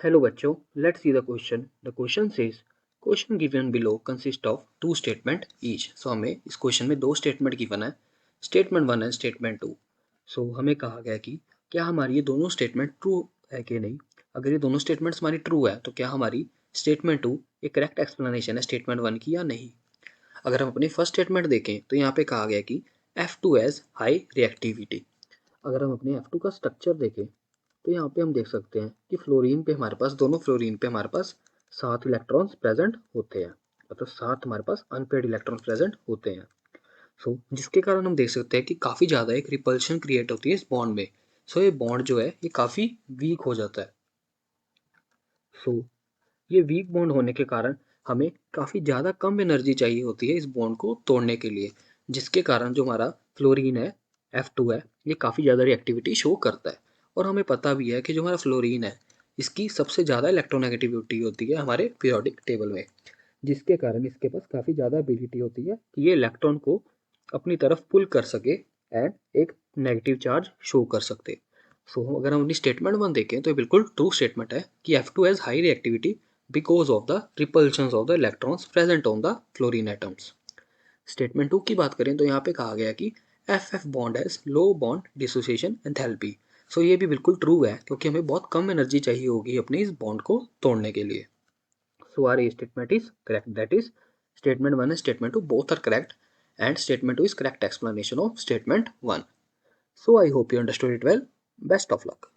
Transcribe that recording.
Hello बच्चों, let's see the question. The question says, question given below consists of two statement each. So हमें इस question में दो statement given है, statement 1 and statement 2. So हमें कहा गया कि क्या हमारी ये दोनों statement true है कि नहीं. अगर ये दोनों statements हमारी true है तो क्या हमारी statement 2 एक correct explanation है statement 1 की या नहीं. अगर हम अपनी first statement देखें तो यहाँ पे कहा गया कि F2 has high reactivity. अगर हम अपने F2 का स्ट्रक्चर देखें तो यहाँ पे हम देख सकते हैं कि फ्लोरीन पे हमारे पास दोनों फ्लोरीन पे हमारे पास 7 इलेक्ट्रॉन्स प्रेजेंट होते हैं, मतलब 7 हमारे पास अनपेड इलेक्ट्रॉन्स प्रेजेंट होते हैं. सो जिसके कारण हम देख सकते हैं कि काफ़ी ज़्यादा एक रिपल्शन क्रिएट होती है इस बॉन्ड में. सो ये बॉन्ड जो है ये काफ़ी वीक हो जाता है. सो ये वीक बॉन्ड होने के कारण हमें काफ़ी ज़्यादा कम एनर्जी चाहिए होती है इस बॉन्ड को तोड़ने के लिए, जिसके कारण जो हमारा फ्लोरीन है F2 है ये काफ़ी ज़्यादा रिएक्टिविटी शो करता है. और हमें पता भी है कि जो हमारा फ्लोरीन है इसकी सबसे ज़्यादा इलेक्ट्रोनेगेटिविटी होती है हमारे पीरियोडिक टेबल में, जिसके कारण इसके पास काफ़ी ज़्यादा एबिलिटी होती है कि ये इलेक्ट्रॉन को अपनी तरफ पुल कर सके एंड एक नेगेटिव चार्ज शो कर सकते. सो अगर हम अपनी स्टेटमेंट 1 देखें तो ये बिल्कुल ट्रू स्टेटमेंट है कि F2 has high reactivity because of the repulsions of the electrons present on the fluorine atoms. Statement 2 की बात करें तो यहाँ पे कहा गया कि F bond has low bond dissociation enthalpy. So ये भी बिल्कुल ट्रू है क्योंकि हमें बहुत कम एनर्जी चाहिए होगी अपने इस बॉन्ड को तोड़ने के लिए. So are a statement is correct, that is statement 1 and statement 2 both are correct and statement 2 is correct explanation of statement 1. So I hope you understood it well. Best of luck.